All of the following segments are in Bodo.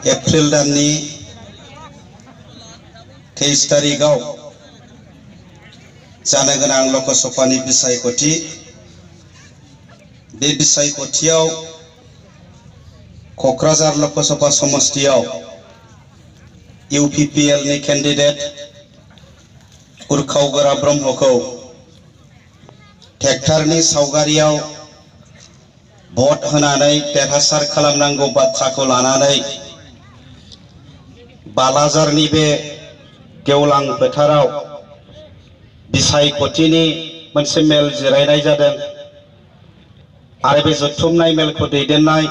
एप्रिल दाननि 23 तारिखाव जानो गोनां लकसभानि बिसायख'थि बे बिसायख'थियाव क'क्राझार लकसभा समस्तियाव UPPL नि कैंडिडेट उर्खाव गोरा ब्रह्मखौ ट्रेक्टरनि सावगारियाव भट होनानै देरहासार खालामनांगौ बाथ्राखौ लानानै बालाजारनि बे गेवलां फोथाराव बिसायख'थिनि मोनसे मेल जिरायनाय जादों आरो बे जथुमनाय मेलखौ दैदेननाय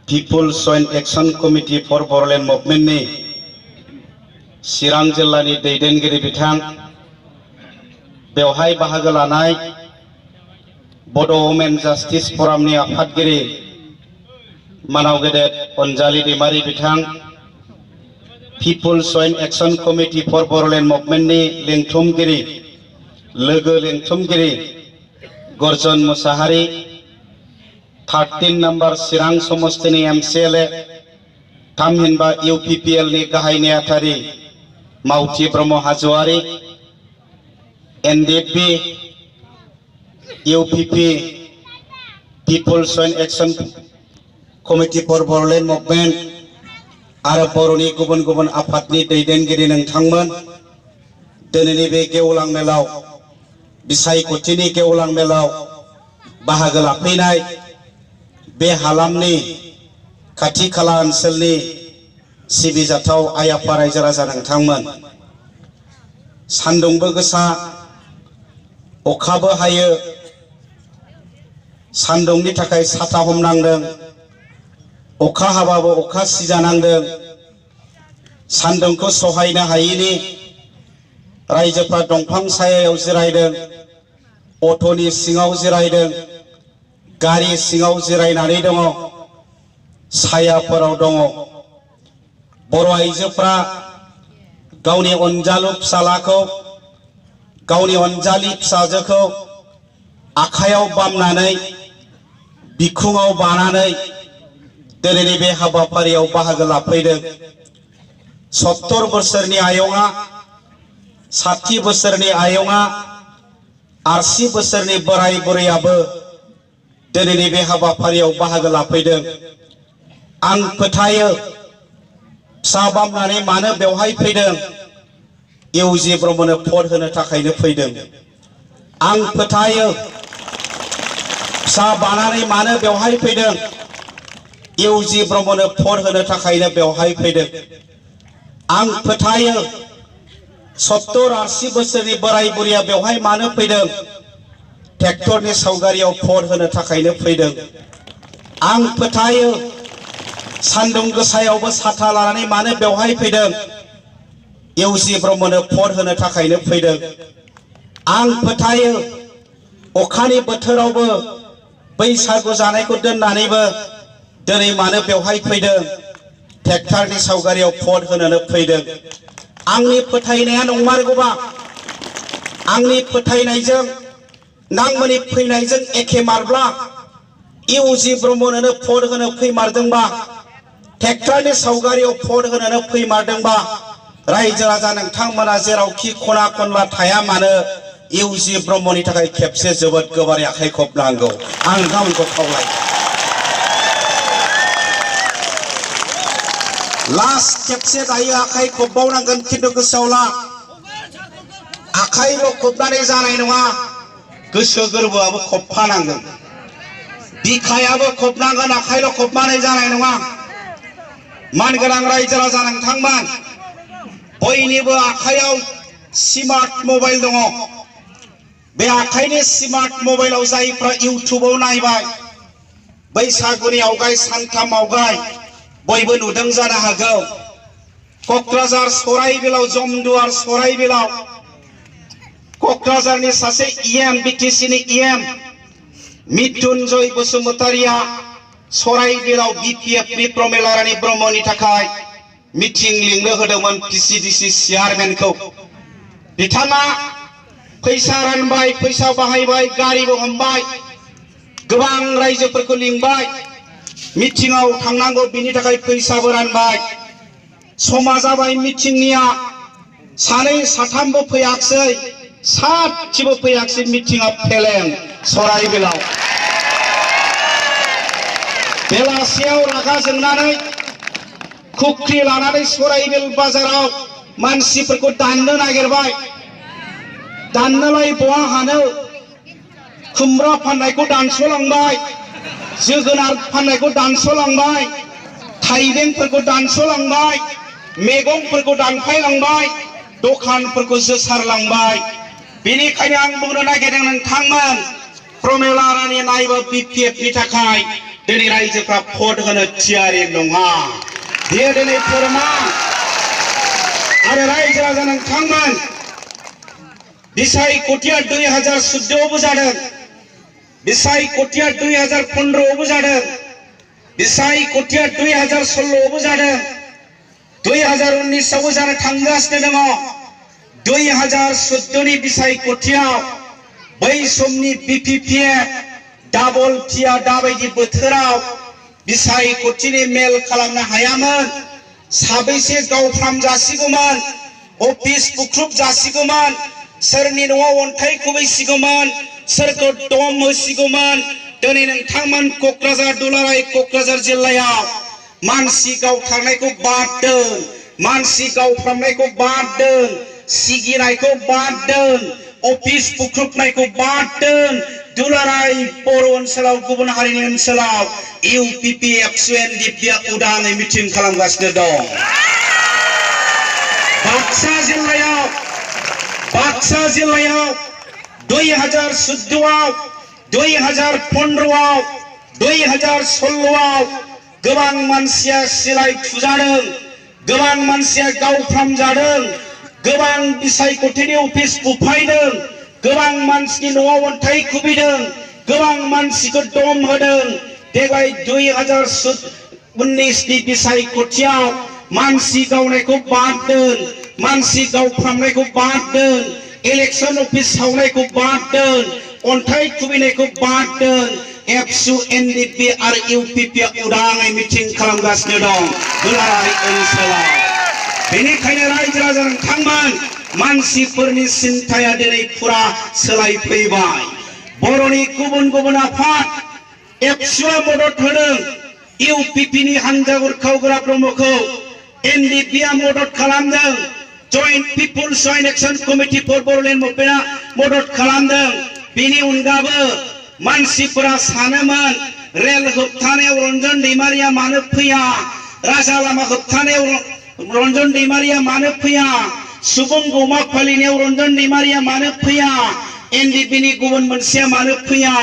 people's joint action committee for Bodoland मुभमेन्टनि चिरां जिल्लानि दैदेनगिरि बिथां बेवहाय बाहागो लानाय बड' वुमेन जस्टिस फरामनि आफादगिरि मानाव गेदेर अनजालि दैमारि बिथां people's joint action committee for Bodoland मुभमेन्टनि लिंथुमगिरि लोगो लिंथुमगिरि गर्जन मुसाहारि 13 नम्बर चिरां समस्तिनि MCLA थामहिनबा UPPL नि गाहाय नेहाथारि मावथि ब्रह्म हाज'वारि NDP UPP People's Joint Action Committee for Boroland Movement आरो बर'नि गुबुन गुबुन आफादनि दैदेनगिरि नोंथांमोन दिनैनि बे गेवलां मेलाव बिसायख'थिनि गेवलां मेलाव बाहागो लाफैनाय बे हालामनि खाथि खाला ओनसोलनि सिबिजाथाव आइ आफा रायजो राजा नोंथांमोन सान्दुंबो गोसा अखाबो हायो सान्दुंनि थाखाय साथा हमनांदों अखा हाबाबो अखा सिजानांदों सान्दुंखौ सहायनो हायिनि रायजोफ्रा दंफां सायायाव जिरायदों अट'नि सिङाव जिरायदों गारि सिङाव जिरायनानै दङ सायाफोराव दङ बर' आइजोफ्रा गावनि अनजालु फिसालाखौ गावनि अनजालि फिसाजोखौ आखायाव बामनानै बिखुङाव बानानै दिनैनि बे हाबाफारियाव बाहागो लाफैदों 70 बोसोरनि आयंआ 60 बोसोरनि आयंआ 80 बोसोरनि बोराय बुरैयाबो दिनैनि बे हाबाफारियाव बाहागो लाफैदों आं फोथायो फिसा बामनानै मानो बेवहाय फैदों इउजि ब्रह्मनो भट होनो थाखायनो फैदों आं फोथायो फिसा बानानै मानो बेवहाय फैदों इउजि ब्रह्मनो भट होनो थाखायनो बेवहाय फैदों आं फोथायो 70-80 बोसोरनि बोराय बुरिया बेवहाय मानो फैदों ट्रेक्टरनि सावगारियाव भट होनो थाखायनो फैदों आं फोथायो सान्दुं गोसायावबो साथा लानानै मानो बेवहाय फैदों इउजि ब्रह्मनो भट होनो थाखायनो फैदों आं फोथायो अखानि बोथोरावबो बैसागु जानायखौ दोननानैबो दिनै मानो बेवहाय फैदों ट्रेक्टरनि सावगारियाव भट होनोनो फैदों आंनि फोथायनाया नंमारगौबा आंनि फोथायनायजों नांमोननि फैनायजों एखे मारब्ला इउजि ब्रह्मनो भट होनो फैमारदोंबा ट्रेक्टरनि सावगारियाव भट होनोनो फैमारदोंबा रायजो राजा नोंथांमोना जेरावखि खना खनला थाया मानो इउजि ब्रह्मनि थाखाय खेबसे जोबोद गोबारै आखाइ खबनांगौ आं नोंथांमोनखौ खावलायो लास्ट खेबसे दायो आखाइ खबबावनांगोन खिन्थु गोसोआव ला आखाइल' खबनानै जानाय नङा गोसो गोरबोआबो खबफानांगोन बिखायाबो खबनांगोन आखाइल' खबनानै जानाय नङा मानगोनां रायजो राजा नोंथांमोन बयनिबो आखायाव स्मार्ट मबाइल दङ बे आखाइनि स्मार्ट मबाइलाव जायफ्रा इउट्युबाव नायबाय बैसागुनि आवगाय सानथाम आवगाय बयबो नुदों जानो हागौ क'क्राझार सराइबिलाव जमदुवार सराइबिलाव क'क्राझारनि सासे EM BTC नि EM मिथुनजय बसुमतारिया सराइबिलाव BPF नि प्रमेला रानी ब्रह्मनि थाखाय मिटिं लिंनो होदोंमोन PCDC चेयारमेनखौ बिथाङा फैसा रानबाय फैसा बाहायबाय गारिबो हमबाय गोबां रायजोफोरखौ लिंबाय मिथिङाव थांनांगौ बिनि थाखाय फैसाबो रानबाय समा जाबाय मिथिंनिया सानै साथामबो फैयाखसै सासेबो फैयाखसै मिथिङा फेलें सराइबिलाव बेलासियाव रागा जोंनानै खुख्रि लानानै सराइबिल बाजाराव मानसिफोरखौ दाननो नागिरबाय दाननोलाय बहा हानो खुमब्रा फाननायखौ दानस'लांबाय जोगोनार फाननायखौ दानस'लांबाय थाइबेंफोरखौ दानस'लांबाय मैगंफोरखौ दानफायलांबाय दखानफोरखौ जोसारलांबाय बेनिखायनो आं बुंनो नागिरदों नोंथांमोन प्रमेला रानी नायबा बिपिएफनि थाखाय दिनै रायजोफ्रा भट होनो थियारि नङा बेयो दिनै फोरमान आरो रायजो राजा नोंथांमोन बिसायख'थिया 2014आवबो जादों बिसायख'थिया 2015आवबो जादों बिसायख'थिया 2016आवबो जादों 2019आवबो जानो थांगासिनो दङ 2014नि बिसायख'थियाव बै समनि बिपिपिएफ डाबल टिया दाबायदि बोथोराव बिसायख'थिनि मेल खालामनो हायामोन साबैसे गावफ्राम जासिगौमोन अफिस बुख्रुब जासिगौमोन सोरनि न'आव अन्थाइ खुबैसिगौमोन सोरखौ दम होसिगौमोन दिनै नोंथांमोन क'क्राझार दुलाराय क'क्राझार जिल्लायाव मानसि गावथारनायखौ बाद दोन मानसि गावफ्रामनायखौ बाद दोन सिगिनायखौ बाद दोन अफिस बुख्रुबनायखौ बाद दोन दुलाराय बर' ओनसोलाव गुबुन हारिनि ओनसोलाव इउपिपि एबसु एनडिपिआ उदाङै मिटिं खालामगासिनो दं बाक्सा जिल्लायाव 2014आव 2015आव 2016आव गोबां मानसिया सिलाय थुजादों गोबां मानसिया गावफ्राम जादों गोबां बिसायख'थिनि अफिस बुफायदों गोबां मानसिनि न'आव अन्थाइ खुबैदों गोबां मानसिखौ दम होदों देग्लाय 2019नि बिसायख'थियाव मानसि गावनायखौ बाद दोन मानसि गावफ्रामनायखौ बाद दोन इलेक्शन अफिस सावनायखौ बाद दोन अन्थाइ खुबैनायखौ बाद दोन एबसु एनडिपि आरो इउपिपिआ उदाङै मिटिं खालामगासिनो दं दुलाराय ओनसोलाव बेनिखायनो रायजो राजा नोंथांमोन मानसिफोरनि सिन्थाया दिनै फुरा सोलायफैबाय बर'नि गुबुन गुबुन आफाद एबसुआ मदद होदों इउपिपिनि हानजा उरखावग्रा ब्रह्मखौ एनडिपिआ मदद खालामदों joint people's joint action committee for Bodoland मुभमेन्टआ मदद खालामदों बेनि अनगाबो मानसिफोरा सानोमोन रेल होबथानायाव रन्जन दैमारिया मानो फैया राजा लामा होबथानायाव रन्जन दैमारिया मानो फैया सुबुं गौमा फालिनायाव रन्जन दैमारिया मानो फैया एनडिपिनि गुबुन मोनसेया मानो फैया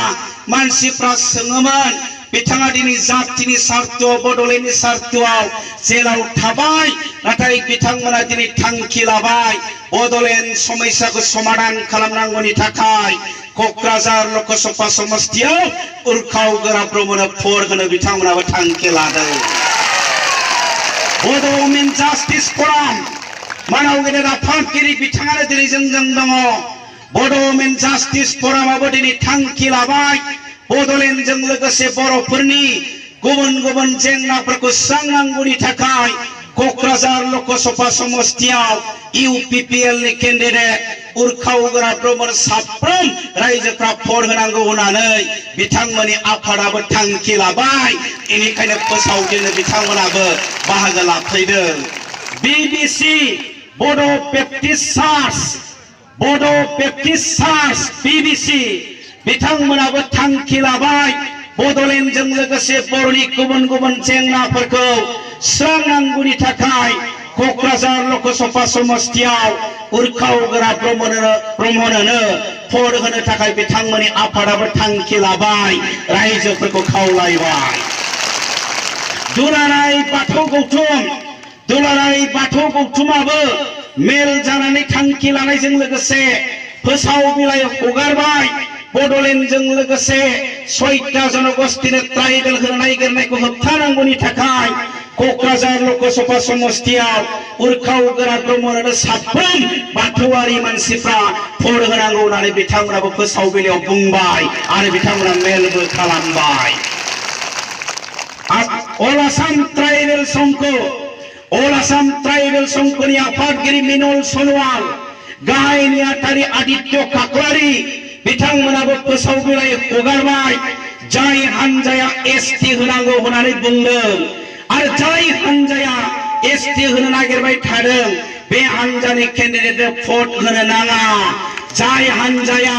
मानसिफ्रा सोङोमोन बिथाङा दिनै जातिनि सार्थआव बड'लेण्डनि सार्थआव जेलाव थाबाय नाथाय बिथांमोना दिनै थांखि लाबाय बड'लेण्ड समस्याखौ समाधान खालामनांगौनि थाखाय क'क्राझार लकसभा समस्तियाव उरखावग्रा ब्रह्मनो भट होनो बिथांमोनाबो थांखि लादों बड' वुमेन जास्टिस फराम मानाव गेदेर आफादगिरि बिथाङानो दिनै जोंजों दङ बड' वुमेन जास्टिस फरामाबो दिनै थांखि लाबाय बड'लेण्डजों लोगोसे बर'फोरनि गुबुन गुबुन जेंनाफोरखौ सुस्रांनांगौनि थाखाय क'क्राझार लकसभा समस्तियाव इउपिपिएलनि केन्डिडेट उरखावग्रा ब्रह्मनो साफ्रोम रायजोफ्रा भट होनांगौ होननानै बिथांमोननि आफादाबो थांखि लाबाय बेनिखायनो फोसावदिनो बिथांमोनाबो बाहागो लाफैदों बिबिसि बड' बेप्टिस्ट चार्च बिबिसि बिथांमोनाबो थांखि लाबाय बड'लेण्डजों लोगोसे बर'नि गुबुन गुबुन जेंनाफोरखौ सुस्रांनांगौनि थाखाय क'क्राझार लकसभा समस्तियाव उरखावग्रा ब्रह्मनो भट होनो थाखाय बिथांमोननि आफादाबो थांखि लाबाय रायजोफोरखौ खावलायबाय दुलाराय बाथौ गौथुमाबो मेल जानानै थांखि लानायजों लोगोसे फोसाव बिलाइ हगारबाय बड'लेण्डजों लोगोसे 6टा जनगोष्ठीनो ट्राइबेल होनो नागिरनायखौ होबथानांगौनि थाखाय क'क्राझार लकसभा समस्तियाव उरखावग्रा ब्रह्मनो साफ्रोम बाथौआरि मानसिफ्रा भट होनांगौ होननानै बिथांमोनाबो फोसाव बिलाइयाव बुंबाय आरो बिथांमोना मेलबो खालामबाय All Assam Tribal Songko, All Assam Tribal Songko ni Afatgiri Minol Sonwal, Gai ni Atari Adityo Kaklari, Bitang Manabo Pesaubilai Ogarbai, Jai Hanjaya ST Hunango Hunani Bungdeng, Ar Jai Hanjaya ST Hunanagirbai Tadeng, Be Hanjani candidate Fort Hunananga, Jai Hanjaya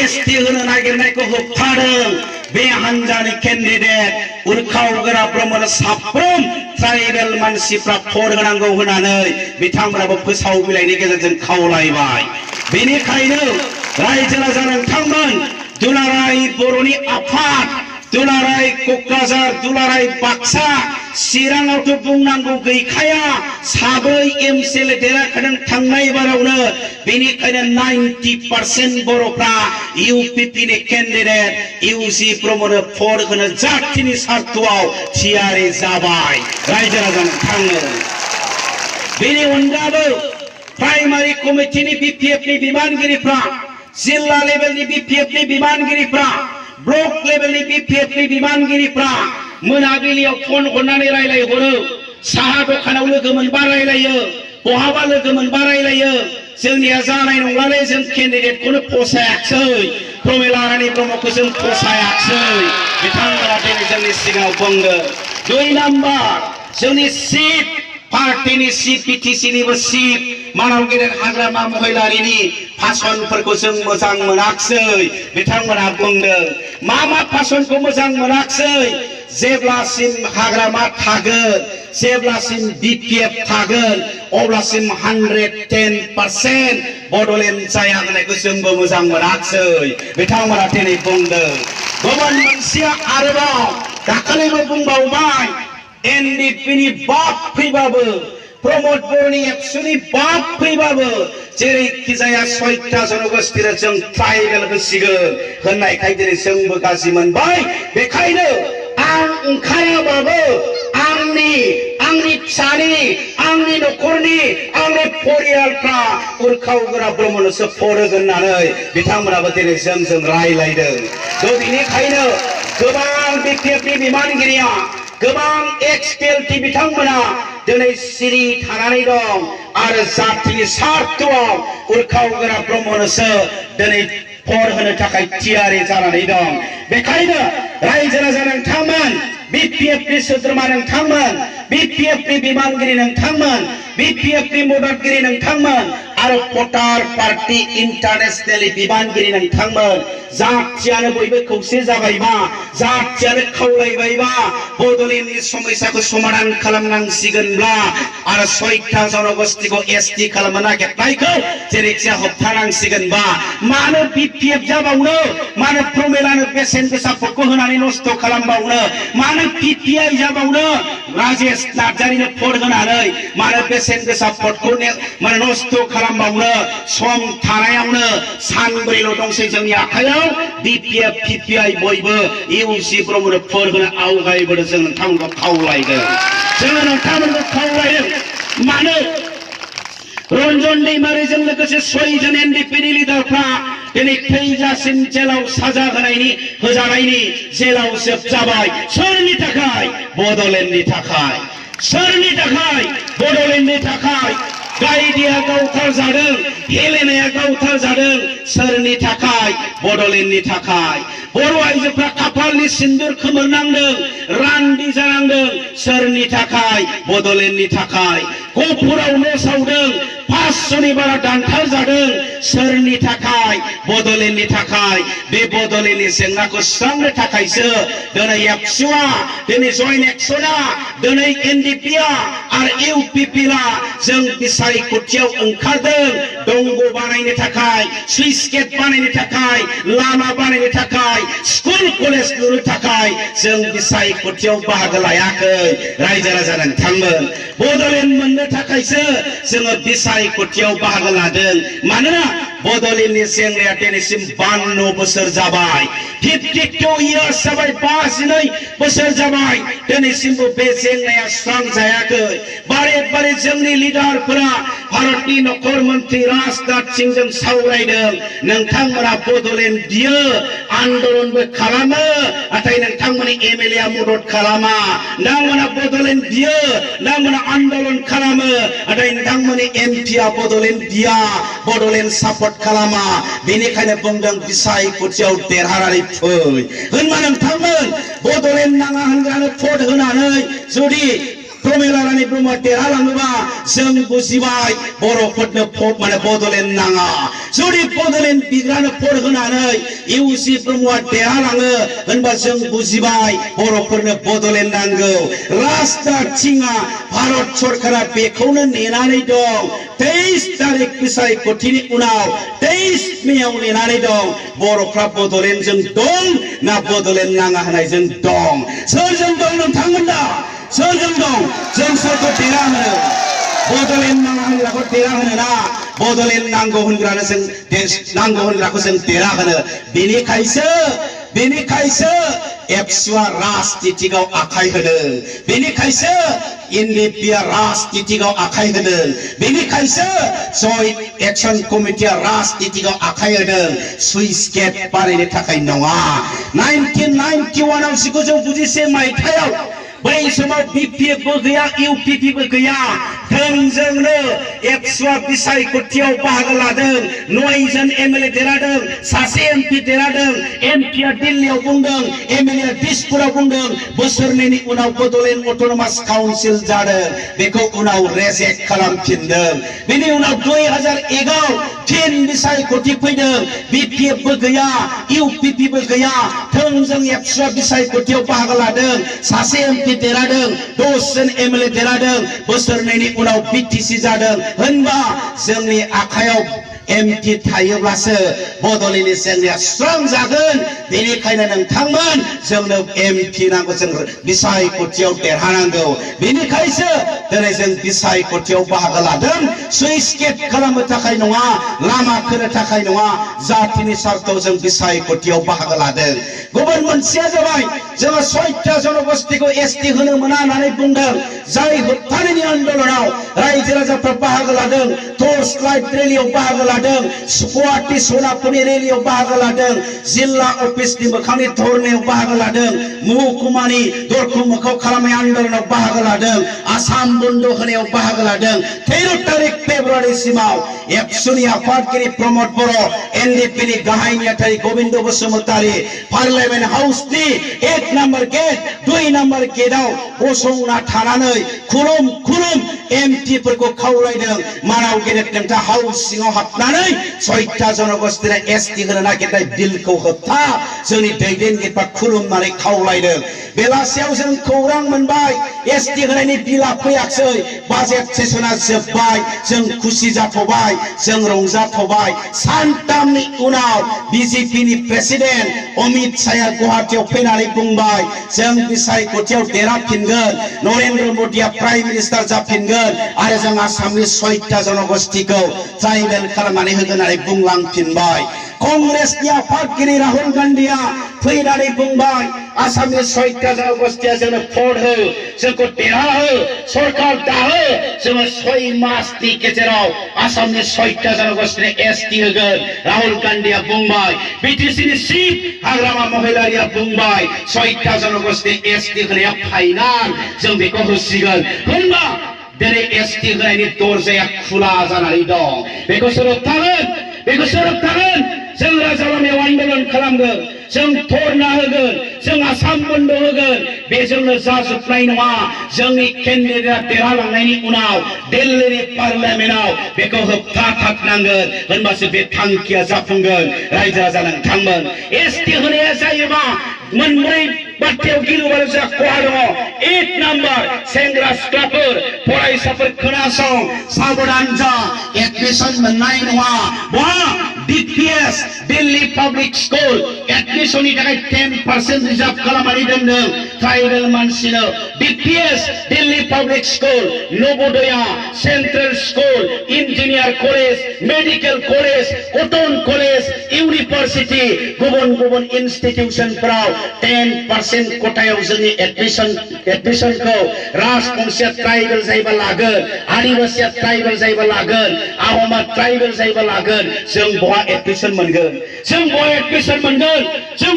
ST Hunanagirnaiko Huptadeng, Be Hanjani candidate Urkaugara Brahmana Saprom Tribal Mansipra Fort Hunango Hunane, Bitang Manabo Pesaubilai Nigazan Kaulai, Bini Kaino, Raijala Zanang Tangman, Dularai Boroni Apat, Dularai Kokazar, Dularai Baksa, Sirang auto Bungango Gaikaya, Sabai Emsel Dera Kadang Tangai Barauna, Bini Kana 90% Boropra, UPP candidate, UC promoter for Gana Zatini Sartuao, Tiare Zabai, Rajarazan Tangan. Bini Wandabo, Primary Committee BPF Bimangiri Pra. Zilla level ni BPF ni Bimangiri Pra, block level ni BPF ni Bimangiri Pra, Munabilio phone Honani Rai Horo, Sahado Kanau Goman Barai Layer, Pohava Goman Barai Layer, Zilniazana and Wales and candidate Kuna Posaxoy, Promelani Promocusun Posaxoy, Vitanga Denizan Signal Bunga, Doi number, Zilni seat. Parti ni CPTC ni bersih, manau kita hagrama muhilari ni, pason perkusung mozang menaksoi, bitang menabung deng, mama pason ku mozang menaksoi, zeblasim hagrama tagen, zeblasim BPF tagen, oblasim 110% bodolen sayang ni kusung mozang menaksoi, bitang menatini bung deng, goman manusia arba, dakali bung bau mai. NDP ni bap pribabu, promote borni aksuni bap pribabu, jeri kisaya soita zonogostira jeng tribal besigen, henai kai jeri jeng bekasi menbai, bekaino, ang kaya babu, angni chani, angni nokorni, angni porial pra, urkau gera bromono sepore genanai, bitang merabati jeng rai laideng, do ini kaino, kebang BPF ni Bimangiriya. Gabang XPLT bitangmana dinai siri thanani dong आरो जातिनि सार्थआव उरखावग्रा ब्रह्मनोसो दिनै फर होनो थाखाय थियारि जानानै दं बेखायनो रायजो राजा नोंथांमोन BPF नि सोद्रोमा नोंथांमोन BPF नि बिबानगिरि नोंथांमोन BPF नि मददगिरि नोंथांमोन आरो भटार पार्टी इन्टारनेशनेल बिबानगिरि नोंथांमोन जातियानो बयबो खौसे जाबायबा जातियानो खावलायबायबा बड'लेण्डनि समस्याखौ समाधान खालामनांसिगोनब्ला आरो 6टा जनगोष्ठीखौ ST खालामनो नागिरनायखौ जेरैखिजाया होबथानांसिगोनबा मानो BPF जाबावनो मानो प्रमेलानो बेसेन गोसा भटखौ होनानै नस्थ' खालामबावनो मानो PPI जाबावनो राजेश नार्जारिनो भट होनानै मानो बेसेन गोसा भटखौ मानो नस्थ' खालामबावनो सम थानायावनो सानब्रैल' दंसै जोंनि आखायाव BPF PPI बयबो UC ब्रह्मनो भट होनो आवगायबोदों जों नोंथांमोनखौ खावलायदों जों नोंथांमोनखौ खावलायदों मानो रन्जन दैमारिजों लोगोसे 6 जन NDP नि लिडारफ्रा दिनै थैजासिम जेलाव साजा होजानायनि जेलाव जोबजाबाय सोरनि थाखाय बड'लेण्डनि थाखाय सोरनि थाखाय बड'लेण्डनि थाखाय गायदिया गावथार जादों हेलेनाया गावथार जादों सोरनि थाखाय बड'लेण्डनि थाखाय बर' आइजोफ्रा खाफालनि सिन्दुर खोमोरनांदों रान्दि जानांदों सोरनि थाखाय बड'लेण्डनि थाखाय गहपुराव न' सावदों 500नि बारा दानथार जादों सोरनि थाखाय बड'लेण्डनि थाखाय बे बड'लेण्डनि जेंनाखौ सुस्रांनो थाखायसो दिनै एबसुआ दिनै जयेन्ट एक्सनआ दिनै NDPआ आरो UPPआ जों बिसायख'थियाव ओंखारदों दंग बानायनो थाखाय स्लुइस गेट बानायनो थाखाय लामा बानायनो थाखाय स्कुल कलेज लुनो थाखाय जों बिसायख'थियाव बाहागो लायाखै रायजो राजा नोंथांमोन बड'लेण्ड मोननो थाखायसो जोङो बिसायख'थियाव बाहागो लादों मानोना बड'लेण्डनि जेंनाया दिनैसिम 52 बोसोर जाबाय 52 इयार्स जाबाय 52 बोसोर जाबाय दिनैसिमबो बे जेंनाया सुस्रांजायाखै बारे बारे जोंनि लिडारफोरा भारतनि नखर मन्त्रि राजनाथ सिंहजों सावरायदों नोंथांमोना बड'लेण्ड बियो आन्दलनबो खालामो नाथाय नोंथांमोननि एमएलए आ मदद खालामा नोंथांमोना बड'लेण्ड बियो नोंथांमोना आन्दलन खालामो नाथाय नोंथांमोननि एमपि आ बड'लेण्ड बिया बड'लेण्ड सापर्ट खालामा बेनिखायनो बुंदों बिसायख'थियाव देरहानानै फै होनबा नोंथांमोन बड'लेण्ड नाङा होनग्रानो भट होनानै जुदि प्रमिला रानी ब्रह्म देरहालाङोबा जों बुजिबाय बर'फोरनो बड'लेण्ड नाङा जुदि बड'लेण्ड बिग्रानो भट होनानै इउसि ब्रह्मआ देरहालाङो होनबा जों बुजिबाय बर'फोरनो बड'लेण्ड नांगौ राजनाथिङा भारत सरकारा बेखौनो नेनानै दं 23 तारिख बिसायख'थिनि उनाव 23 मेयाव नेनानै दं बर'फ्रा बड'लेण्डजों दं ना बड'लेण्ड नाङा होननायजों दं सोरजों दं नोंथांमोना सोरजों दं जों सोरखौ देरा होनो बड'लेण्ड नाङा होनग्राखौ देरा होनो ना बड'लेण्ड नांगौ होनग्रानो जों नांगौ होनग्राखौ जों देरा होनो बेनिखायसो एबसुआ राजनितिकआव आखाइ होदों बेनिखायसो एनडिपिआ राजनितिकआव आखाइ होदों बेनिखायसो जयन्ट एक्शन कमिटिआ राजनितिकआव आखाइ होदों सुइस गेट बानायनो थाखाय नङा 1991 आव 1991 मायथाइयाव बै समाव बिपिएफबो गैया इउपिपिबो गैया थोंजोंनो एबसुआ बिसायख'थियाव बाहागो लादों 9 जन एमएलए देरहादों सासे एमपि देरहादों एमपिआ दिल्लीयाव बुंदों एमएलए दिसपुराव बुंदों बोसोरनैनि उनाव बड'लेण्ड अट'नमास काउन्सिल जादों बेखौ उनाव रेजेक्ट खालामफिनदों बेनि उनाव 2001 आव फिन बिसायख'थि फैदों बिपिएफबो गैया इउपिपिबो गैया थोंजों एबसुआ बिसायख'थियाव बाहागो लादों सासे एमपि देरहादों 10 जन एमएलए देरहादों बोसोरनैनि उनाव बिटिसि जादों होनबा जोंनि आखायाव एमपि थायोब्लासो बड'लेण्डनि जेंनाया स्ट्रं जागोन बेनिखायनो नोंथांमोन जोंनो एमपि नांगौ जों बिसायख'थियाव देरहानांगौ बेनिखायसो दिनै जों बिसायख'थियाव बाहागो लादों सुइस गेट खालामनो थाखाय नङा लामा खोनो थाखाय नङा जातिनि स्वार्थआव जों बिसायख'थियाव बाहागो लादों गुबुन मोनसेया जाबाय जोङो 6टा जनगोष्ठीखौ एसटि होनो मोना होननानै बुंदों जाय होबथानायनि आन्दोलनाव रायजो राजाफ्रा बाहागो लादों टर्च लाइट रेलियाव बाहागो लादों गुवाहाटी सोनापुरनि रेलियाव बाहागो लादों जिल्ला अफिसनि मोखांनि धरनायाव बाहागो लादों महकुमानि दरखं मोखां खालामनाय आन्दोलनाव बाहागो लादों आसाम बन्द होनायाव बाहागो लादों 13 तारिख फेब्रुवारिसिमाव एबसुनि आफादगिरि प्रमद बर' एनडिपिनि गाहाय नेतारि गोविन्द बसुमतारी पार्लियामेन्ट हाउसनि 1 नम्बर गेट 2 नम्बर गेटआव गसंना थानानै खुलुम एमपिफोरखौ खावलायदों मानाव गेदेर नोंथाङा हाउस सिङाव हाबनानै 6टा जनगोष्ठीनो एसटि होनो नागिरनाय बिलखौ होबथा जोंनि दैदेनगिरिफ्रा खुलुमनानै खावलायदों बेलासियाव जों खौरां मोनबाय एसटि होनायनि बिला फैयाखै बाजेट सेसना जोबबाय जों खुसि जाथ'बाय जों रंजाथ'बाय सानथामनि उनाव बिजेपिनि प्रेसिडेन्ट अमित शाहआ गुवाहाटीयाव फैनानै बुंबाय जों बिसायख'थियाव देरहाफिनगोन नरेन्द्र मोदीआ प्राइम मिनिस्टार जाफिनगोन आरो जों आसामनि 6टा जनगोष्ठीखौ ट्राइबेल खालामनानै होगोन होननानै बुंलांफिनबाय कांग्रेसनि आफादगिरि राहुल गान्धीआ फैनानै बुंबाय आसामनि 6टा जनगोष्ठीया जोंनो भट हो जोंखौ देरहाहो सरकार दाहो जोङो 6 मासनि गेजेराव आसामनि 6टा जनगोष्ठीनो एसटि होगोन राहुल गान्धीआ बुंबाय बिटिसिनि चिफ हाग्रामा महिलारिया बुंबाय 6टा जनगोष्ठी एसटि होनाया फाइनाल जों बेखौ होसिगोन होनबा दिनै एसटि होनायनि दरजाया खुला जानानै दं बेखौ सोर होबथागोन जों राजा लामायाव आन्दोलन खालामगोन जों धरना होगोन जों आसाम बन्द होगोन बेजोंनो जाजोबनाय नङा जोंनि केन्डिडेटआ देरहालांनायनि उनाव दिल्लीनि पार्लियामेन्टआव बेखौ होबथाथारनांगोन होनबासो बे थांखिया जाफुंगोन रायजो राजा नोंथांमोन एसटि होनाया जायोबा मोनब्रै बाथ्रायाव गिलुबालु जा खहा दङ 1 नम्बर सेंग्रा सिख्लाफोर फरायसाफोर खोनासं साबधान जा एडमिशन मोननाय नङा बहा डिपिएस दिल्ली पाब्लिक स्कुल एडमिशननि थाखाय 10% रिजार्भ खालामनानै दोनदों ट्राइबेल मानसिनो DPS Delhi public school Navodaya central school engineer college medical college Cotton college university university गुबुन इन्स्टिट्यूशनफोराव 10% कोटायाव जोंनि एडमिशनखौ राजबंशिया ट्राइबेल जायोबा लागोन आदिवासिया ट्राइबेल जायोबा लागोन आहमा ट्राइबेल जायोबा लागोन जों बहा एडमिशन मोनगोन जों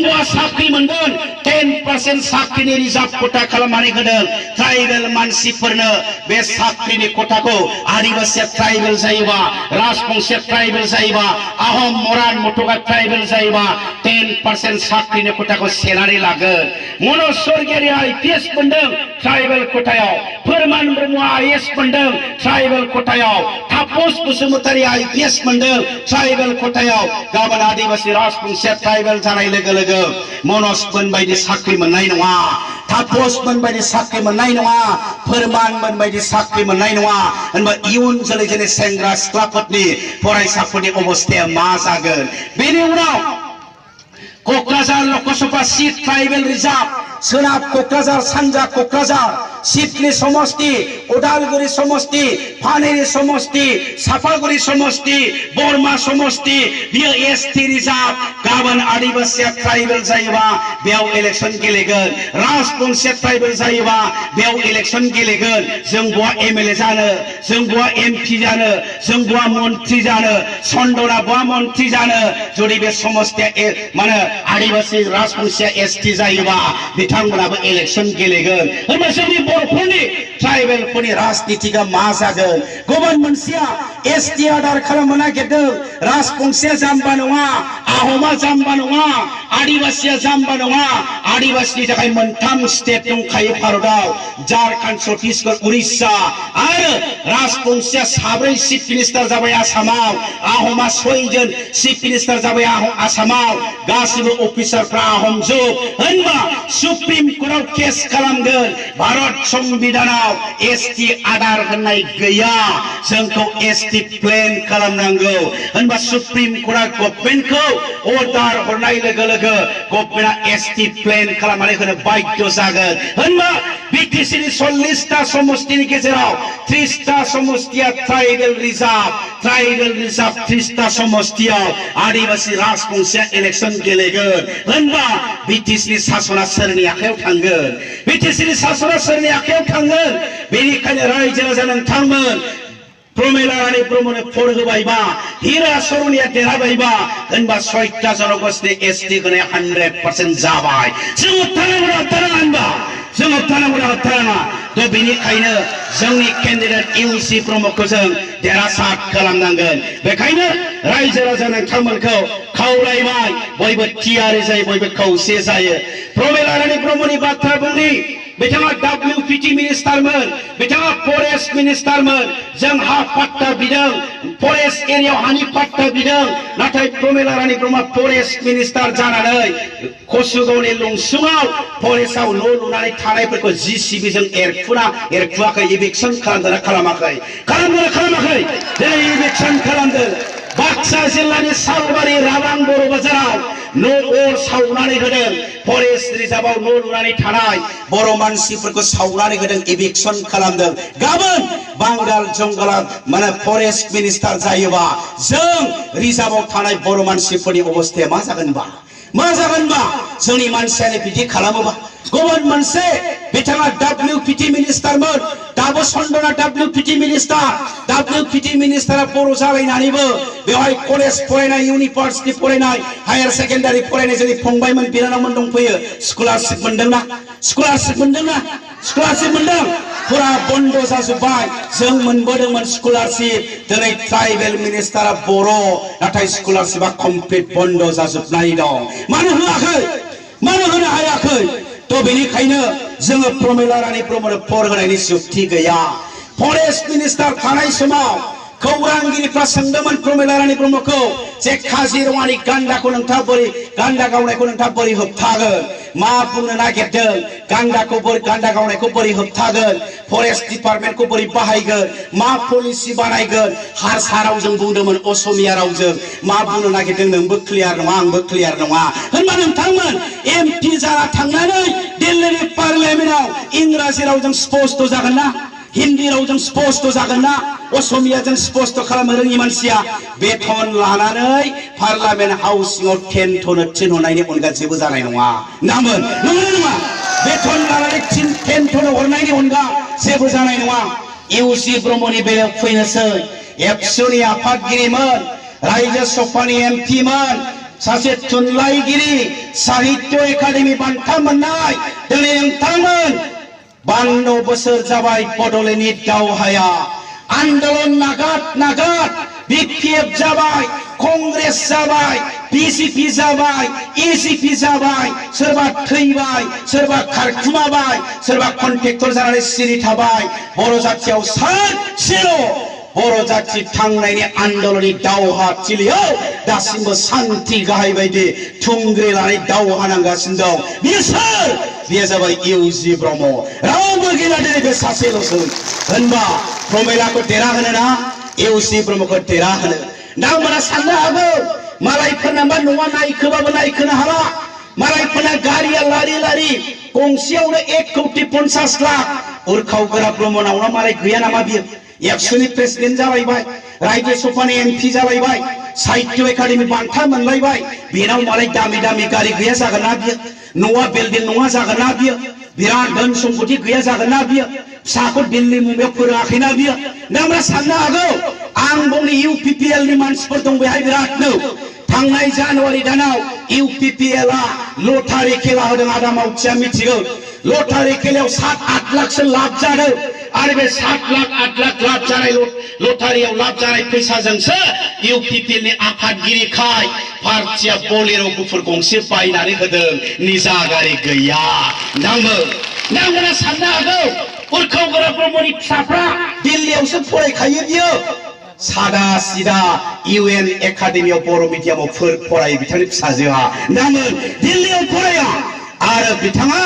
बहा साख्रि मोनगोन 10% साख्रिनि रिजार्भ कोटा खालामनानै होदों ट्राइबेल मानसिफोरनो बे साख्रिनि कोटाखौ आदिवासिया ट्राइबेल जायोबा राजबंशिया ट्राइबेल जायोबा आहम मरान मटका ट्राइबेल जायोबा 10% साख्रिनि कोटाखौ सेनानै लागोन मनज स्वर्गियारिया आईपीएस मोनदों ट्राइबेल कोटायाव फोरमान ब्रह्मआ आईएएस मोनदों ट्राइबेल कोटायाव तापस बसुमतारी आईपीएस मोनदों ट्राइबेल कोटायाव गाबोन आदिवासी राजबंशिया ट्राइबेल जानाय लोगो लोगो मनज मोनबायदि साख्रि मोननाय नङा तापस मोनबायदि साख्रि मोननाय नङा फोरमान मोनबायदि साख्रि मोननाय नङा होनबा इयुन जोलैनि सेंग्रा सिख्लाफोरनि फरायसाफोरनि अबस्थाया मा जागोन बेनि उनाव Kokrajhar Lok Sabha seat tribal reserve सोनाब कक्राझार सानजा कक्राझार सिडली समष्टि उदालगुरि समष्टि फानेरी समष्टि साफागुरि समष्टि बरमा समष्टि बियो एसटी रिजार्व गाबोन आदिवासिया ट्राइबेल जायोबा बेयाव इलेक्शन गेलेगोन राजबंशिया ट्राइबेल जायोबा बेयाव इलेक्शन गेलेगोन जों बहा एमएलए जानो जों बहा एमपि जानो जों बहा मन्त्रि जानो सन्दना बहा मन्त्रि जानो जुदि बे समष्टिया माने आदिवासी राजबंशिया एसटी जायोबा बिथांमोनाबो इलेक्शन गेलेगोन होनबा जोंनि बर'फोरनि ट्राइबेलफोरनि राजनीतिका मा जागोन गुबुन मोनसेया एसटी आदार खालामनो नागिरदों राजबंशिया जाम्बा नङा आहमा जाम्बा नङा आदिवासिया जाम्बा नङा आदिवासिनि थाखाय मोनथाम स्टेट दंखायो भारतआव झारखंड छत्तीसगढ़ उड़ीसा आरो राजबंशिया 7 चिफ मिनिस्टार जाबाय आसामाव आहमा 6 जन चिफ मिनिस्टार जाबाय आसामाव गासिबो अफिसारफ्रा आहमजोब होनबा सुप्रीम कोर्टआव केस खालामगोन भारत संविधानाव एसटी आदार होननाय गैया जोंखौ एसटी प्लेन खालामनांगौ होनबा सुप्रीम कोर्टआ गभर्नमेन्टखौ अर्डार हरनाय लोगो लोगो गभर्नमेन्टआ एसटी प्लेन खालामनानै होनो बाध्य जागोन होनबा बिटिसिनि 40टा समष्टिनि गेजेराव 30टा समष्टिया ट्राइबेल रिजार्व 30टा समष्टियाव आदिवासी राजबंशिया इलेक्शन गेलेगोन होनबा बिटिसिनि सासना सोरनि आखायाव थांगोन बिटिसिनि सासना सोरनि आखायाव थांगोन बेनिखायनो रायजो राजा नोंथांमोन प्रमेला रानी ब्रह्मनो भट होबायबा हीरा सरनिया देरहाबायबा होनबा 6टा जनगोष्ठी एसटी होनाया 100% जाबाय जों होबथानांगौ तो बेनिखायनो जोंनि केन्डिडेट इउसि ब्रह्मखौ जों देरहासार खालामनांगोन बेखायनो रायजो राजा नोंथांमोनखौ खावलायबाय बयबो थियारि जायो बयबो खौसे जायो प्रमेला रानी ब्रह्मनि बाथ्रा बुंनि बिथाङा WPT मिनिस्टारमोन बिथाङा फरेस्ट मिनिस्टारमोन जों हा पाट्टा बिदों फरेस्ट एरियायाव हानि पाट्टा बिदों नाथाय प्रमेला रानी ब्रह्म फरेस्ट मिनिस्टार जानानै कसुगावनि लंसुङाव फरेस्टआव न' लुनानै थानायफोरखौ JCB जों एरखुवाखै इभिक्सन खालामाखै दिनै इभिक्सन खालामदों बाक्सा जिल्लानि सालबारि राबां बर' बाजाराव न' सावनानै होदों फरेस्ट रिजार्वआव न' लुनानै थानाय बर' मानसिफोरखौ सावनानै होदों इभिक्सन खालामदों गाबोन बांगाल जंगला माने फरेस्ट मिनिस्टार जायोबा जों रिजार्वआव थानाय बर' मानसिफोरनि अबस्थाया मा जागोनबा जोंनि मानसियानो बिदि खालामोबा गुबुन मोनसे बिथाङा WPT मिनिस्टारमोन दाबो सन्दना WPT मिनिस्टारा बर' जालायनानैबो बेवहाय कलेज फरायनाय इउनिभार्सिटी फरायनाय हायार सेकेन्डारि फरायनाय जोंनि फंबायमोन बिनानावमोन दंफैयो स्कलारशिप मोनदों फुरा बन्द जाजोब्बाय जों मोनबोदोंमोन स्कलारशिप दिनै ट्राइबेल मिनिस्टारा बर' नाथाय स्कलारशिपआ कमप्लिट बन्द जाजोबनाय दं मानो होनो हायाखै तो बेनिखायनो जोङो प्रमेला रानी ब्रह्मनो भट होनायनि जुक्ति गैया फरेस्ट मिनिस्टार थानाय समाव खौरांगिरिफ्रा सोंदोंमोन प्रमेला रानी ब्रह्मखौ जे काजिरङानि गान्दा गावनायखौ नोंथाङा बोरै होबथागोन मा बुंनो नागिरदों गान्दा गावनायखौ बोरै होबथागोन फरेस्ट डिपार्टमेन्टखौ बोरै बाहायगोन मा पलिसि बानायगोन हारसा रावजों बुंदोंमोन असमिया रावजों मा बुंनो नागिरदों नोंबो क्लियार नङा आंबो क्लियार नङा होनबा नोंथांमोन MP जाना थांनानै दिल्लीनि पार्लियामेन्टआव इंराजि रावजों स्पष्ट जागोन ना हिंदी रावजों स्पष्ट जागोन ना असमियाजों स्पष्ट खालामनो रोङि मानसिया बेथन लानानै पार्लामेन्ट हाउसिङाव टेन्टनो थिनहरनायनि अनगा जेबो जानाय नङा नामोन नंगौना नङा बेथन लानानै टेन्टनो हरनायनि अनगा जेबो जानाय नङा इउसि ब्रह्मनि बेलायाव फैनोसै एबसुनि आफादगिरिमोन रायजो सभानि एमपिमोन सासे थुनलाइगिरि साहित्य एकाडेमि बान्था मोननाय दिनै नोंथांमोन 52 बोसोर जाबाय बड'लेण्डनि दावहाया आन्दोलन नागाद बिपिएफ जाबाय कांग्रेस जाबाय बीजेपी जाबाय एसीपी जाबाय सोरबा थैबाय सोरबा खारखुमाबाय सोरबा कन्ट्रेक्टर जानानै सिरि थाबाय बर' जाथियाव सानसेल' बर' जाथि थांनायनि आन्दोलननि दावहा थिलियाव दासिमबो सान्थि गाहाय बायदि थुंग्रि लानानै दावहा नांगासिनो दं बियो सोर बियो जाबाय इउजि ब्रह्म रावबो गैला दिनै बे सासेल'सै होनबा प्रमेलाखौ देरहाहोनो ना इउजि ब्रह्मखौ देरहाहोनो नोंथांमोना साननो हागौ मालायफोरना मा न'आ नायखोबाबो नायखोनो हाला मालायफोरना गारिया लारि गंसेयावनो 1 कोटी 50 लाख उरखावगोरा ब्रह्मनावना मालाय गैया नामा बियो एबसुनि प्रेसिडेन्ट जालायबाय रायजो सभानि एमपि जालायबाय साहित्य एकाडेमि बान्था मोनलायबाय बेनाव मालाय दामि गारि गैया जागोन ना बियो न'आ बिल्डिं नङा जागोन ना बियो बिराद धोन सम्पति गैया जागोन ना बियो फिसाखौ दिल्ली मुम्बाइआव फोरोङाखैना बियो नोंथांमोना साननो हागौ आं बुंनि इउपिपिएल नि मानसिफोर दं बेहाय बिरादनो थांनाय जानुवारि दानाव इउपिपिएलआ लटारि खेला होदों आदा मावथिया मिथिगौ लटारि खेलायाव 7-8 लाखसो लाब जादों आरो बे 7 लाख 8 लाख लाब जानाय लटारियाव लाब जानाय फैसाजोंसो इउपिपिएल नि आफादगिरिखाय पार्टिया बलेर' गुफुर गंसे बायनानै होदों निजा गारि गैया नोंथांमोना साननो हागौ उरखावगोरा ब्रह्मनि फिसाफ्रा दिल्लीयावसो फरायखायो बियो सादा सिदा UN एकाडेमियाव बर' मिडियामाव फरायो बिथांनि फिसाजोआ नोंथांमोन दिल्लीयाव फराया आरो बिथाङा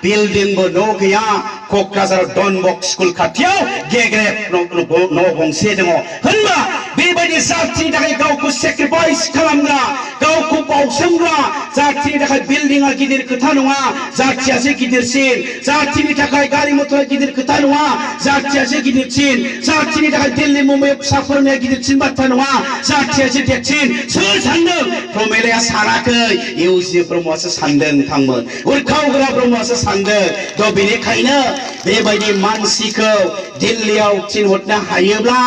बिल्डिंबो न' गैया क'क्राझार डनबस्क स्कुल खाथियाव गेग्रेब न' गंसे दङ होनबा बेबायदि जाथिनि थाखाय गावखौ सेक्रिफाइस खालामग्रा गावखौ बावसोमग्रा जाथिनि थाखाय बिल्डिंआ गिदिर खोथा नङा जाथियासो गिदिरसिन जाथिनि थाखाय गारि मथरा गिदिर खोथा नङा जाथियासो गिदिरसिन जाथिनि थाखाय दिल्ली मुम्बाइआव फिसा फोरोंनाया गिदिरसिन बाथ्रा नङा जाथियासो देरसिन सोर सानदों प्रमेलाया सानाखै इउजि ब्रह्मआसो सानदों नोंथांमोन उरखावगोरा ब्रह्मआसो सानदों थ' बेनिखायनो बेबायदि मानसिखौ दिल्लीयाव थिनहरनो हायोब्ला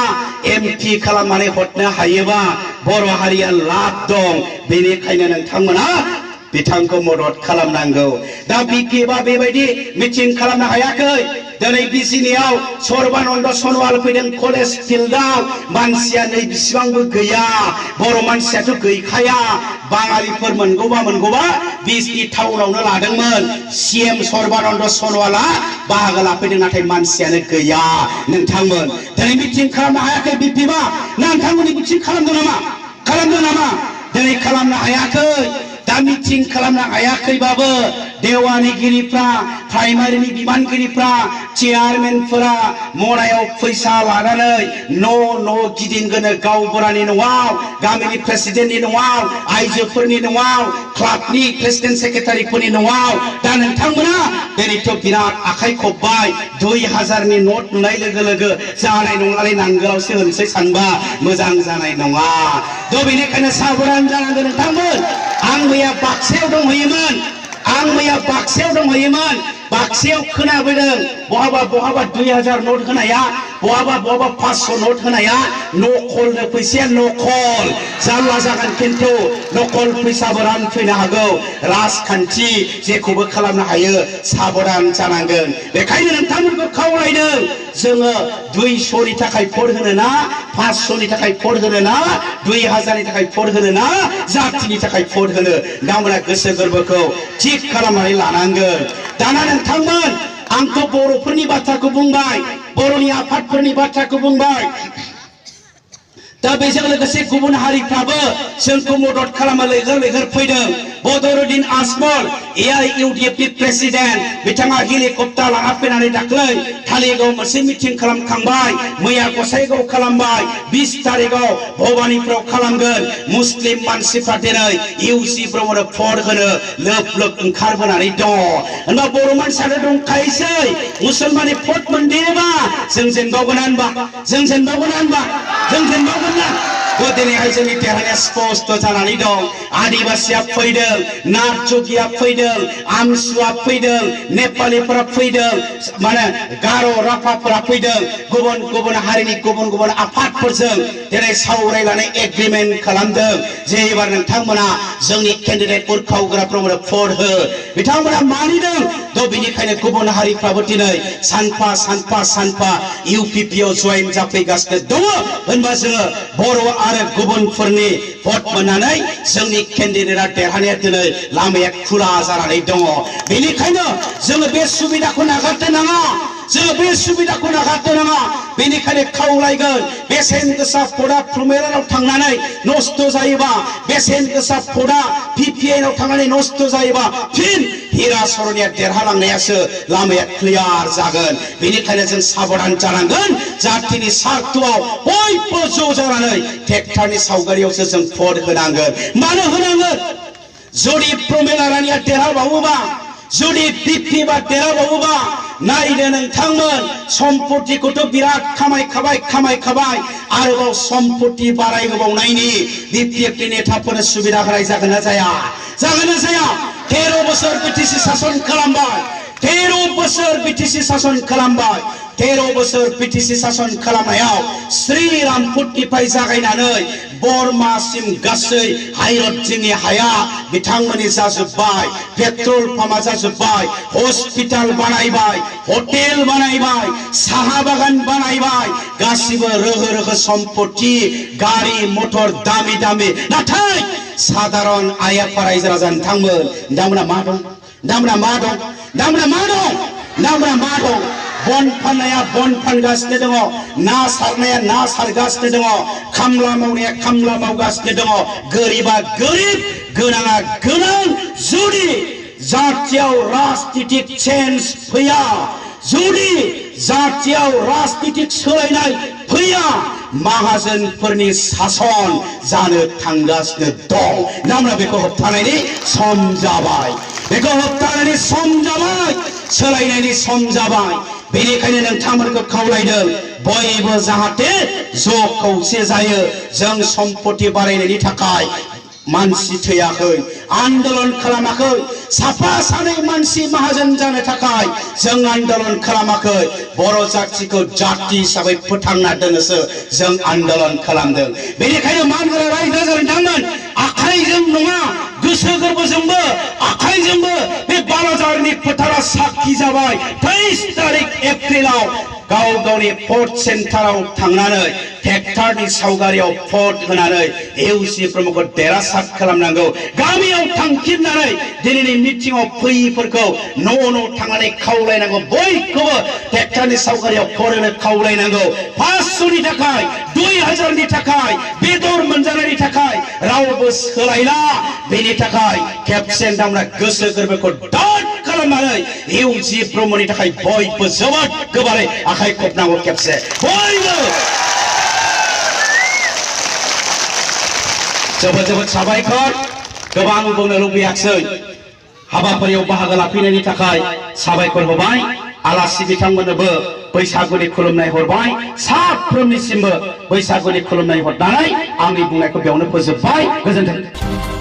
एमपि खालामनानै हरनो हायोबा बर' हारिया लाब दं बेनिखायनो नोंथांमोना बिथांखौ मदद खालामनांगौ दा बिपिएफआ बेबायदि मिटिं खालामनो हायाखै दिनै बिजिनियाव सर्बानन्द सनवाल फैदों कलेज फिल्डआव मानसिया नै बिसिबांबो गैया बर' मानसियाथ' गैखाया बाङालिफोर मोनगौबा बिजनि टाउनावनो लादोंमोन सीएम सर्बानन्द सनवाला बाहागो लाफैदों नाथाय मानसियानो गैया नोंथांमोन दिनै मिटिं खालामनो हायाखै बिपिएफआ नोंथांमोननि मिटिं खालामदों नामा दिनै खालामनो हायाखै दा मिटिं खालामनो हायाखैबाबो देवानिगिरिफ्रा प्राइमारिनि बिबानगिरिफ्रा चेयारमेनफोरा मनायाव फैसा लानानै न' गिदिंगोनो गावबुरानि न'आव गामिनि प्रेसिडेन्टनि न'आव आइजोफोरनि न'आव क्लाबनि प्रेसिडेन्ट सेक्रेटारिफोरनि न'आव दा नोंथांमोना दिनैथ' बिराद आखाइ खब्बाय 2000नि नट नुनाय लोगो जानाय नङालै नांगोलावसो होनसै सानबा मोजां जानाय नङा थ' बेनिखायनो साबधान जानांगोन नोंथांमोन आं मैया बाक्सायाव दंहैयोमोन बाक्सायाव खोनाबोदों बहाबा 2000 नट होनाया बहाबा 500 नट होनाया नकलनो फैसाया नकल जारला जागोन खिन्थु नकल फैसाबो रानफैनो हागौ राजखान्थि जेखौबो खालामनो हायो साबधान जानांगोन बेखायनो नोंथांमोनखौ खावलायदों जोङो 200 नि थाखाय भट होनो ना 500 नि थाखाय भट होनो ना 2000 नि थाखाय भट होनो ना जातिनि थाखाय भट होनो नोंथांमोना गोसो गोरबोखौ थिग खालामनानै लानांगोन दाना नोंथांमोन आंथ' बर'फोरनि बाथ्राखौ बुंबाय बर'नि आफादफोरनि बाथ्राखौ बुंबाय दा बेजों लोगोसे गुबुन हारिफ्राबो जोंखौ मदद खालामनो लैहोर फैदों बदरुद्दीन आजमल AIUDF प्रेसिडेंट बिथाङा हेलिकप्टार लाना फैनानै दाख्लै धालिगाव मोनसे मिटिं खालामखांबाय मैया गसाइगाव खालामबाय 20 तारिखआव भबानिफ्राव खालामगोन मुस्लिम मानसिफ्रा दिनै UC ब्रह्मनो भट होनो लोब लोब ओंखारबोनानै दङ होनबा बर' मानसियानो दंखायोसै मुसलमाननि भट मोनदेरोबा जों जेनबावगोन होनबा जों जेनबावगोन ना दिनैहाय जोंनि देरहानाया स्पष्ट जानानै दं आदिबासिया फैदों नाथजुगिया फैदों आमसुआ फैदों नेपालिफोरा फैदों माने गार' राभाफोरा फैदों गुबुन गुबुन हारिनि गुबुन गुबुन आफादफोरजों दिनै सावरायनानै एग्रिमेन्ट खालामदों जे एबार नोंथांमोना जोंनि केन्डिडेट उरखावग्राफोरनो भट हो बिथांमोना मानिदों थ' बेनिखायनो गुबुन हारिफ्राबो दिनै सानफा UPPआव जयेन जाफैगासिनो दङ होनबा जोङो बर' आरो गुबुनफोरनि भट मोननानै जोंनि केन्डिडेटआ देरहानाया दिनै लामाया खुला जानानै दङ बेनिखायनो जोङो बे सुबिदाखौ नागारनो नाङा बेनिखायनो खावलायगोन बेसेन गोसा भटआ प्रमेलाराव थांनानै नष्ट जायोबा बेसेन गोसा भटआ PPN आव थांनानै नष्ट जायोबा फिन हिरा सरनिया देरहालांनायासो लामाया क्लियार जागोन बेनिखायनो जों साबधान जानांगोन जातिनि स्वार्थआव बयबो ज' जानानै ट्रेक्टरनि सावगारियावसो जों भट होनांगोन मानो होनांगोन जुदि प्रमेला रानिया देरहाबावोबा जुदि बिपिबा देरहाबावोबा नायनो नोंथांमोन सम्पत्तिखौथ' बिराद खामायखाबाय आरोबाव सम्पत्ति बारायहोबावनायनि बिपिएफनि नेताफोरनो सुबिदा होनाय जागोन ना जाया 13 बोसोर BTC शासन खालामबाय 13 बोसोर BTC शासन खालामबाय 13 बोसोर BTC शासन खालामनायाव श्रीरामपुरनिफ्राय जागायनानै बर्मासिम गासै हाइरड जोंनि हाया बिथांमोननि जाजोब्बाय पेट्रल पाम्पा जाजोब्बाय हस्पिटाल बानायबाय हटेल बानायबाय साहा बागान बानायबाय गासिबो रोहो सम्पत्ति गारि मटर दामि नाथाय साधारन आइआफा रायजो राजा नोंथांमोना मा दं बन फाननाया बन फानगासिनो दङ ना सारनाया ना सारगासिनो दङ खामला मावनाया खामला मावगासिनो दङ गोरिबा गोरिब गोनाङा गोनां जुदि जातियाव राजनीतिक चेन्ज फैया जुदि जातियाव राजनीतिक सोलायनाय फैया माहाजोनफोरनि शासन जानो थांगासिनो दं नामना बेखौ होबथानायनि सम जाबाय सोलायनायनि सम जाबाय बेनिखायनो नोंथांमोनखौ खावलायदों बयबो जाहाथे ज' खौसे जायो जों सम्पत्ति बारायनायनि थाखाय मानसि थैयाखै आन्दोलन खालामाखै साफा सानै मानसि माहाजोन जानो थाखाय जों आन्दोलन खालामाखै बर' जातिखौ जाति हिसाबै फोथांना दोनोसो जों आन्दोलन खालामदों बेनिखायनो मानगोनां रायजो राजा नोंथांमोन आखाइजों नङा गोसो गोरबोजोंबो आखाइजोंबो बे बालाजारनि फोथारा साखि जाबाय 23 तारिख एप्रिलाव गावनि भट सेन्टाराव थांनानै ट्रेक्टरनि सावगारियाव भट होनानै UC ब्रह्मखौ देरहासार खालामनांगौ गामियाव थांफिननानै दिनैनि मिटिंआव फैयिफोरखौ न' थांनानै खावलायनांगौ बयखौबो ट्रेक्टरनि सावगारियाव भट होनो खावलायनांगौ 500नि थाखाय 2000नि थाखाय बेदर मोनजानायनि थाखाय रावबो सोलायला बेनि थाखाय खेबसे नोंथांमोना गोसो गोरबोखौ दाद खालामनानै UC ब्रह्मनि थाखाय बयबो जोबोद गोबारै आखाइ खबनांगौ खेबसे बयबो जोबोद साबायखर गोबां बुंनो लुबैयाखै हाबाफारियाव बाहागो लाफैनायनि थाखाय साबायखर होबाय आलासि बिथांमोननोबो बैसागुनि खुलुमनाय हरबाय साफ्रोमनिसिमबो बैसागुनि खुलुमनाय हरनानै आंनि बुंनायखौ बेयावनो फोजोबबाय गोजोन्थों।